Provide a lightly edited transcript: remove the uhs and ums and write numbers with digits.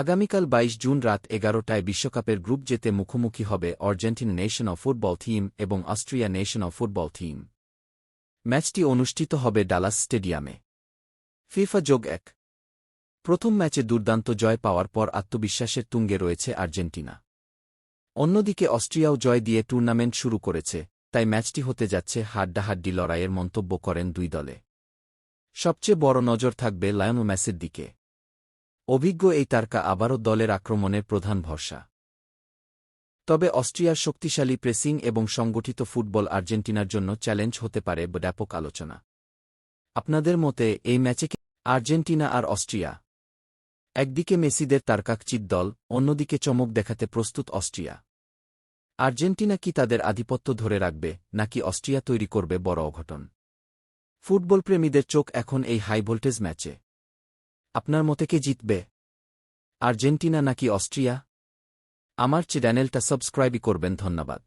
আগামীকাল ২২ জুন রাত ১১টায় বিশ্বকাপের গ্রুপ জেতে মুখোমুখি হবে Argentina nation of football team এবং Austria nation of football team. ম্যাচটি অনুষ্ঠিত হবে ডালাস স্টেডিয়ামে। ফিফা+১ প্রথম ম্যাচে দুর্দান্ত জয় পাওয়ার পর আত্মবিশ্বাসের তুঙ্গে রয়েছে আর্জেন্টিনা। অন্যদিকে অস্ট্রিয়াও জয় দিয়ে টুর্নামেন্ট শুরু করেছে, তাই ম্যাচটি হতে যাচ্ছে হাড্ডাহাড্ডি লড়াইয়ের মন্তব্য করেন দুই দলে। সবচেয়ে বড় নজর থাকবে লায়নেল মেসির দিকে। অভিজ্ঞ এই তারকা আবারও দলের আক্রমণের প্রধান ভরসা। তবে অস্ট্রিয়ার শক্তিশালী প্রেসিং এবং সংগঠিত ফুটবল আর্জেন্টিনার জন্য চ্যালেঞ্জ হতে পারে ব্যাপক আলোচনা। আপনাদের মতে এই ম্যাচে কি আর্জেন্টিনা আর অস্ট্রিয়া? একদিকে মেসিদের তারকাখচিত দল, অন্যদিকে চমক দেখাতে প্রস্তুত অস্ট্রিয়া। আর্জেন্টিনা কি তাদের আধিপত্য ধরে রাখবে, নাকি অস্ট্রিয়া তৈরি করবে বড় অঘটন? ফুটবলপ্রেমীদের চোখ এখন এই হাই ভোল্টেজ ম্যাচে। আপনার মতে কে জিতবে, আর্জেন্টিনা নাকি অস্ট্রিয়া? আমার চ্যানেলটা সাবস্ক্রাইব করবেন। ধন্যবাদ।